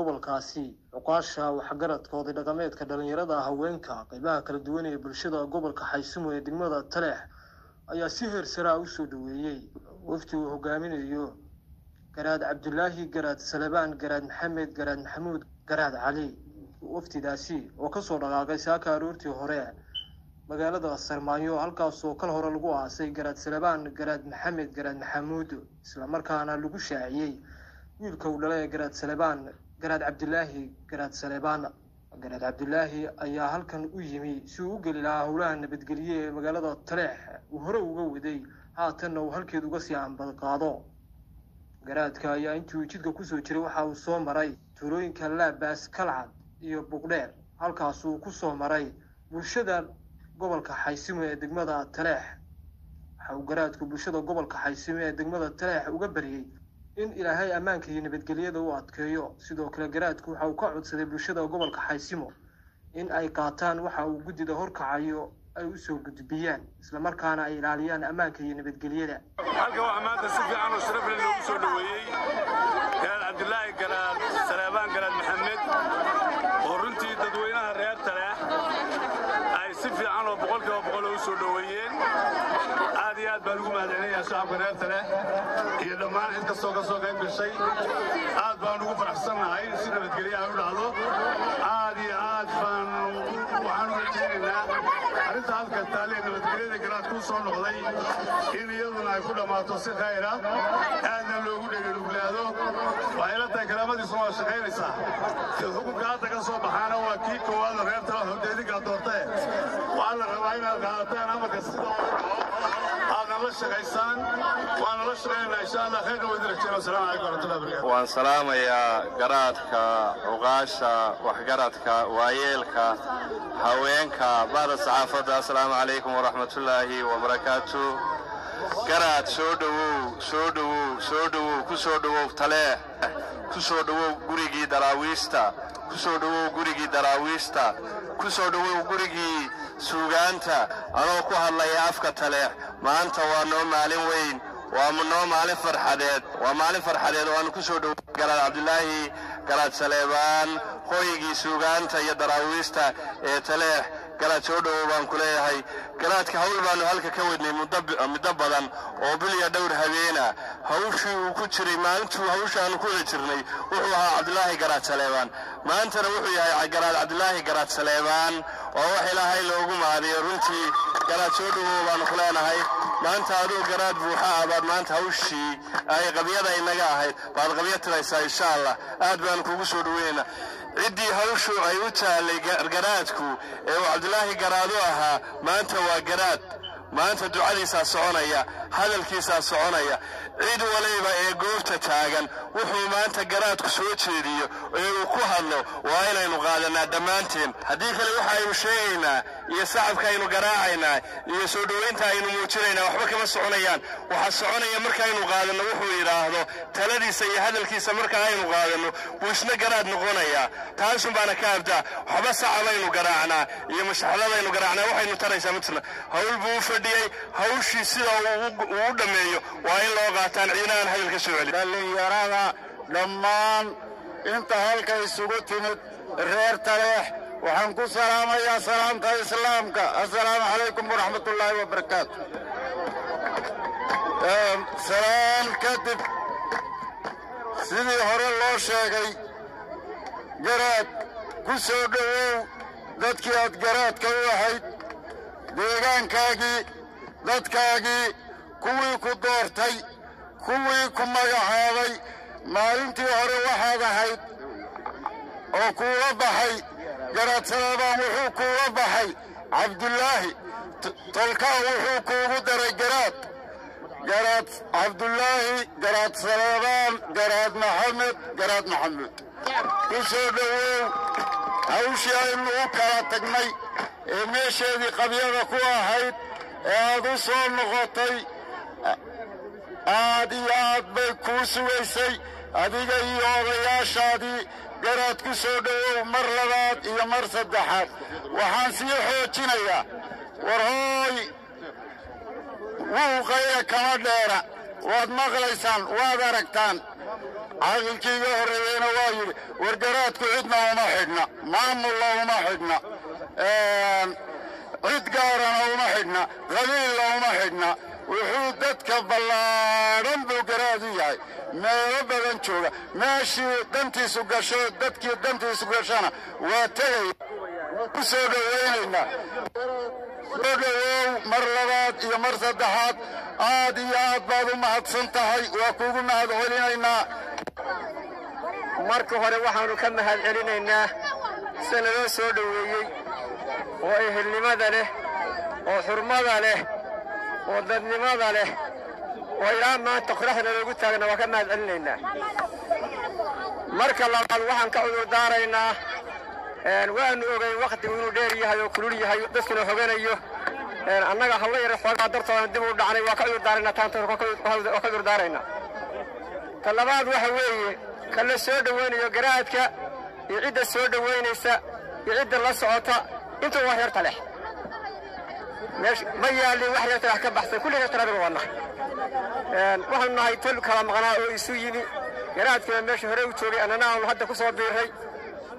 gobolkaasi uqaasha waxa garadkooda dhaqameedka dhalinyarada haweenka qaybaha kala duwan ee bulshada gobolka Xaysumo ee degmada Taleex ayaa si heer sare u soo dhaweeyay wafdi uu hogaaminayo Garaad Cabdullaahi Garaad Salebaan Garaad Maxamed Garaad Maxamuud Garaad Cali wafdidaasi oo ka soo dhaqaaqay saaka aroortii hore magaalada Sarmaayo halkaas oo kal hore lagu aasay Garaad Salebaan Garaad Maxamed Garaad Maxamuud isla markaana lagu shaaciyay wiilka uu dhalay Garaad Salebaan Garaad Cabdullaahi Garaad Salebaan Garaad Cabdullaahi ayaa halkan u yimi si uu u gali lahaa howlaha nabadgelyo ee magaalada Taleex uu hore uga waday haatanna uu halkeed uga sii ambad qaado garaadka ayaa intii jidka ku soo jiray waxa uu soo maray tuulooyinka Laabaas Kalcad iyo Buqdheer halkaas uu ku soo maray bulshada gobolka Xaysumo ee degmada Taleex waxa uu garaadku bulshada gobolka Xaysumo ee degmada Taleex uga bariyay in Ilaahay amaanka iyo nabadgelyada uu adkeeyo sidoo kale garaadku waxa uu ka codsaday bulshada gobolka Xaysumo in ay qaataan waxa uu gudida horkacayo ay u soo gudbiyaan isla markaana ay ilaaliyaan amaanka iyo nabadgelyada halka waxa maanta si fiican oo sharaf leh loogu soo dhaweeyay Garaad Cabdullaahi Garaad Salebaan Garaad Maxamed oo runtii dadweynaha reer Taleex ay si fiican oo boqolkiiba u soo dhaweeyeen aad iyo aad baan ugu mahadcelinayaa shacabka reer Taleex iyo dhammaan cid kastoo ka soo qayb gashay aad baan ugu faraxsanahay si nabadgelyo ay u dhacdo aad iyo aad baan waxaan u rajaynaynaa arrinta halka taalee nabadgelyada garaadku soo noqday in iyaduna ay ku dhammaato si khayr ah aadna loogu dhegedhuglaado waxay la tahay karaamadiisu waa shaqaynaysaa xukunka hadda ka soo baxaana waa kii koowaad reer Taleex hodeedigaa doortee waxaa la rabaa inaad qaadataan amarka sida aadna la shaqaysaan waana la shaqaynaynaa insha allah khayr wada rajayno assalaamu calaykum warahmatullahi wabarakatuh waan salaamayaa garaadka uqaasha waxgaradka waayeelka haweenka baada saxaafadda assalaamu calaykum warahmatullahi wabarakatuh garaad soo dhawow ku soo dhawow Taleex ku soo dhawow gurigii daraawiista ku soo dhawow gurigii suugaanta anoo ku hadlaya afka Taleex maanta waa noo maalin weyn waa noo maalin farxadeed oo aan ku soo dhawow Garaad Cabdullaahi Garaad Salebaan hoygii suugaanta iyo daraawiista ee Taleex garaad soo dhawow baan ku leeyahay garaadka hawl baanu halka ka wadnay muddo badan oo biliya dhowr habeena hawshii uu ku jiray maalintuu hawshaan ku wada jirnay wuxuu ahaa Cabdullaahi Garaad Salebaan maantana wuxuu yahay Garaad Cabdullaahi Garaad Salebaan oo wax Ilaahay loogu maadiyo runtii garaad soo dhawow baan ku leenahay maanta adoo garaad buuxa abaad maanta hawshii ay qabiyada inaga ahayd baad qabiyatiraysaa insha Allah aad baan kugu soo dhaweynaa ciddii hawshu ay u taalay garaadku ee Cabdullaahi Garaad u ahaa maanta waa garaad maanta ducadiisa soconaya hadalkiisa soconaya cid waliba ee goobta taagan wuxuu maanta garaadku soo jeediyo ee uu ku hadlo waa inaynu qaadanaa dhammaanteen haddii kale waxa aynu sheegaynaa iyo sacabka aynu garaacaynaa iyo soo dhaweynta aynu muujinaynaa waxba kama soconayaan waxa soconaya markaynu qaadano wuxuu yiraahdo taladiisa iyo hadalkiisa marka aynu qaadano buu isna garaad noqonaya taasun baana ka abdaa waxba sacabaynu garaacnaa iyo mashaxladaynu garaacnaa waxaynu taraysaa midna hawl buu fadhiyay hawshii sida uu dhameeyo waa in loo qaataan ciidan hadalka soo celi dhalinyarada dhammaan inta halka isugu timid reer Taleex waxaan ku salaamayaa salaamta islaamka assalaamu calaykum waraxmatullaahi wabarakaatuh salaam kadib sidii hore loo sheegay garaad ku soo dhawow dadkii aad garaadka u ahayd deegaankaagii dadkaagii kuwii ku doortay kuwii ku magacaabay maalintii hore waxaad ahayd oo kuula baxay Garaad Salebaan wuxuu kuula baxay Cabdullaahi tolkaa wuxuu kuugu daray Garaad Cabdullaahi Garaad Salebaan Garaad Maxamed ku soo dhawow hawshii aynu u kala tagnay ee meesheedii qabyada ku ahayd ee aad u soo noqotay aad iyo aad bay kuu sugaysay adiga iyo odayaashaadii garaad ku soo dhawow mar labaad iyo mar saddexaad waxaan sii xoojinayaa war hooy wuu qayra kama dheera waad maqlaysaan waad aragtaan caaqilkii iga horreeyeyna waa yidhi war garaadku cidna uma xidhna maamulla uma xidhna cid gaarana uma xidhna qabiilla uma xidhna wuxuu dadka ballaadhan buu garaad u yahay meelo badan jooga meeshii dantiisu gasho dadkii dantiisu gashana waa tegaya ku soo dhowaynaynaa soo dhowow mar labaad iyo mar saddexaad aad iyo aad baad u mahadsan tahay waa kuugu mahad celinaynaa marka hore waxaanu ka mahad celinaynaa sida naloo soo dhoweeyey oo ehelnimada leh oo xurmada leh oo dadnimada leh oo ilaa maanta qoraxda loogu taagna waa ka mahad celinaynaa marka labaad waxaan ka cudur daaraynaa waanu ogeyn wakhtigu inuu dheer yahay oo kulul yahay dadkuna hoganayo annaga halla yara xoogaa dartoodana dib u dhacnay waa ka cudur daaraynaa taanta waa ka cudur daaraynaa ta labaad waxa weeye ka la soo dhowaynayo garaadka iyo cidda soo dhowaynaysa iyo cidda la socota intuu waa reer Taleex ma yaalin wax reer Taleex ka baxsan kulli reer Taleex waa nahay waxaan nahay tol kala maqnaa oo isu yimi garaadkana meesha hore u joogay annana aan hadda ku soo biiray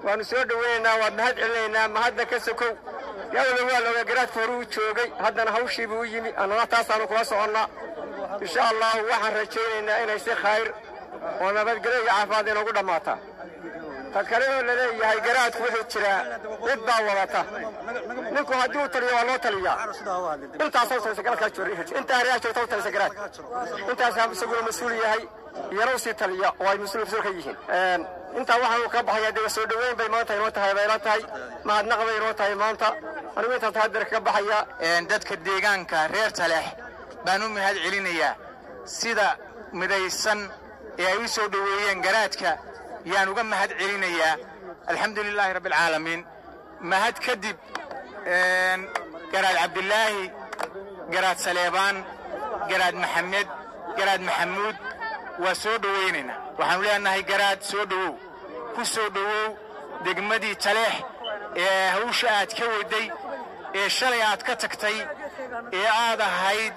waanu soo dhowaynaynaa waa mahad celinaynaa mahadda ka sokow yawla waa looga garaadka hore u joogay haddana hawshii buu yimi annana taasaanu kula soconnaa insha allah waxaan rajaynaynaa inay si khayr oo nabadgelyo iyo caafimaad inoogu dhammaataa tad kale oo la leeyahay garaadku wuxuu jiraa cid baa wadata ninku haddii uu taliyo waa loo taliyaa intaasoo talisa garaadkaa joogay intaa hareeha joogta u talisa garaad intaasaa isaguna mas-uul yahay iyana usii taliya oo ay mas-uul ka yihiin intaa waxaanu ka baxayaa dee soo dhoweyn bay maanta inoo tahay bayla tahay mahadnaq bay inoo tahay maanta anigu intaas hadeer ka baxayaa dadka deegaanka reer Taleex baan u mahad celinayaa sida midaysan ee ay u soo dhoweeyeen garaadka yaan uga mahad celinayaa alxamdulilaahi rabbil caalamiin mahad kadib garaad cabdilaahi garaad saleebaan garaad maxamed garaad maxamuud waa soo dhoweynaynaa waxaanu leenahay garaad soo dhowow ku soo dhowow degmadii Taleex ee hawsha aad ka waday ee shalay aad ka tagtay ee aad ahayd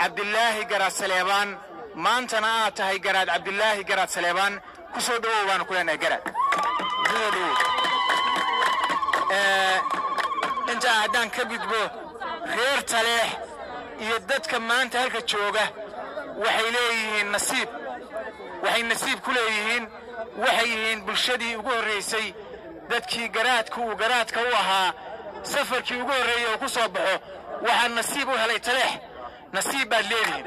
cabdilaahi garaad saleebaan maantana aad tahay garaad cabdilaahi garaad saleebaan ku soo dhowow baanu ku leenahay garaad soo dhowow inta haddaan ka gudbo reer Taleex iyo dadka maanta halka jooga waxay leeyihiin nasiib waxay nasiib ku leeyihiin waxay yihiin bulshadii ugu horreysay dadkii garaadka u ahaa safarkii ugu horreeyay oo ku soo baxo waxaa nasiib u helay Taleex nasiib baad leedihiin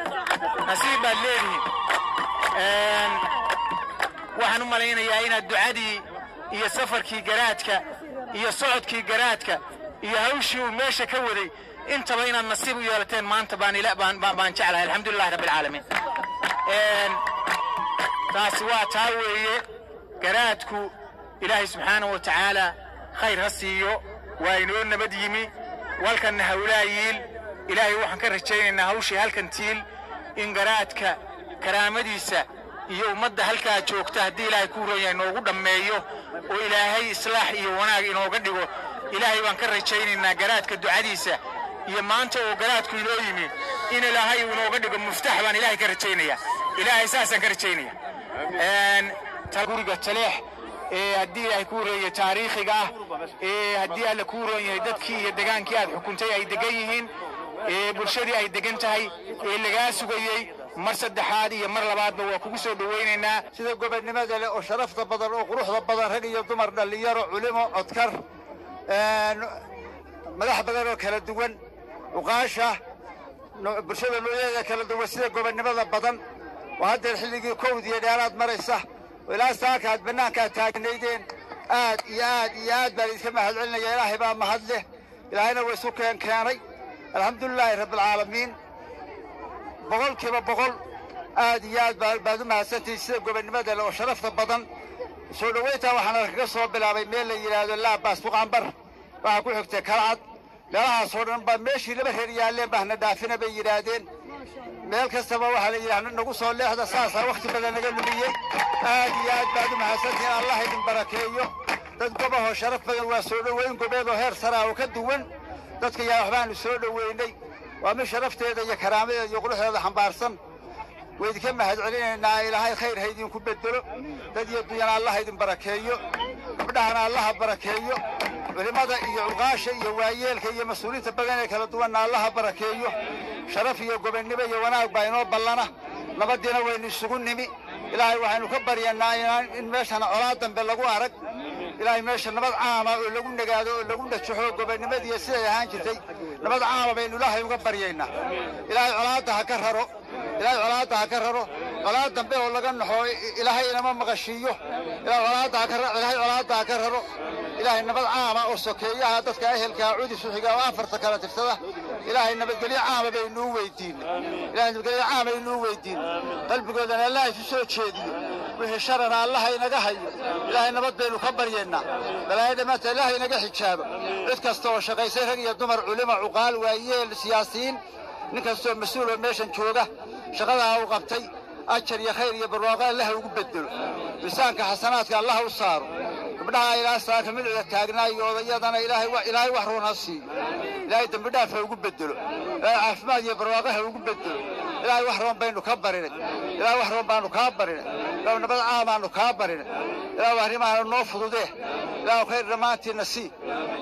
waxaan u malaynayaa inaad ducadii iyo safarkii garaadka iyo socodkii garaadka iyo hawshii uu meesha ka waday intaba inaad nasiib u yeelateen maanta baan jeclahay alxamdulillahi rabbil caalamiin taasi waa taa weeye garaadku ilaahay subxaanahu wa tacaala khayr ha siiyo waa inoo nabad yimi walkanna hawlaa yiil ilaahay waxaan ka rajaynaynaa hawshii halkan tiil in garaadka karaamadiisa iyo ummadda halkaa joogta haddii ilaahay ku roonyahay inoogu dhammeeyo oo ilaahay islaax iyo wanaag inooga dhigo ilaahay baan ka rajaynaynaa garaadka ducadiisa iyo maanta oo garaadku inoo yimi in ilaahay inooga dhigo muftax baan ilaahay ka rajaynayaa ilaahay saasaan ka rajaynaya guriga Taleex haddii ilaahay ku roonyahay taariikhiga haddii alla ku roonyahay dadkii iyo degaankii aad xukuntay ay degan yihiin bulshadii ay degan tahay lagaa sugayey mar saddexaad iyo mar labaadba waa kugu soo dhowaynaynaa sida gobonimada leh oo sharafta badan oo quruxda badan rag iyo dumar dhalinyaro culimo codkar madax badan oo kala duwan uqaasha bulshada noocyada kala duwan sida gobonimada badan oo haddeer xilligii kowdiyo dheeraad maraysa ilaa saakaad bannaankaad taagnaydeen aad iyo aad baan idinka mahad celinaya ilaahay baa mahad leh ilaahayna waa isu keenay alxamdulilaahi rabbilcaalamiin boqolkiiba boqol aad iyo aad baad u mahadsantihiin sida gobonimada leh oo sharafta badan soo dhowayntaa waxaana kaga soo bilaabay meel la yidhaahdo laabaas buqanbar waxaa ku xigtay kalcad meelahaasoo dhan baa meeshii laba reer yaalleen bahna dhaafina bay yidhaahdeen meel kastaba waxaa la yidhaahda nagu soo leexda saasaa wakhti badan naga lumiyey aad iyo aad baad u mahadsantihiin allah idin barakeeyo dad gobahoo sharaf badan waa soo dhoweyn gobeedoo heer saraa oo ka duwan dadka yaa waxbaanu soo dhoweynay waa mid sharafteeda iyo karaamadeeda iyo quruxdeeda xambaarsan وإذا كم هاد علينا إلى هاي خير هيدين كبدلو تدي الدنيا الله هيدين بركيو بدهنا الله بركيو ولماذا يعقاش يوايل كي مسؤولين تبغين كلا دونا الله بركيو شرف يقبل النبي وانا بينو بلنا نبدينا وين السجون نمي إلهي وحنا نكبر ينا إن ماشي أنا أولادنا بلغوا عرق إلهي ماشي نبض عامة ولقون نجادو لقون نشحو قبل نبدي يسير هانجتي نبض عامة بين الله يكبر ينا إلهي أولادها كرروا إلهي أولادها كرروا أولادنا به ولا جنحوا إلهي إنما مغشيو إلهي أولادها كرر إلهي أولادها كرروا إلهي نبض عامة أسكية هذا كأهل كعودي سحقة وافرت كانت افتضح إلهي نبض قليل عامة بينه ويدين إلهي نبض قليل عامة بينه ويدين قلب قلنا الله يسوي شيء وهي شرنا الله ينجحي إلهي نبض بينه كبر ينا بلا إذا مات الله ينجح شابه إذكستوا شقيسه يدمر علماء عقال ويل السياسيين نكستوا مسؤول ميشن شوقه شغلها وقبتي أشر يا خير يا بالواقع الله يقبدل لسانك حسناتك الله وصار بدها إلى ساك من التاجنا يوضيضنا إلهي وحرون هالسي إلهي تبدأ فيقبدل عفمان يا بالواقع يقبدل إلهي وحرون بينه كبرنا إلهي وحرون بينه كبرنا لو نبض عامان كبرنا إلهي وحري ما نوفض ده إلهي خير رماتي نسي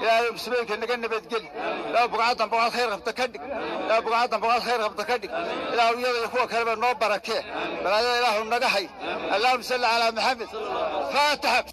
إلهي بسبيك نجنب بتقل لو بقعدنا بقعد خير غبتكدك لو بقعدنا بقعد خير غبتكدك إلهي يلا يخوه كلمة نوب بركة بلا إله النجحي اللهم صل على محمد فاتح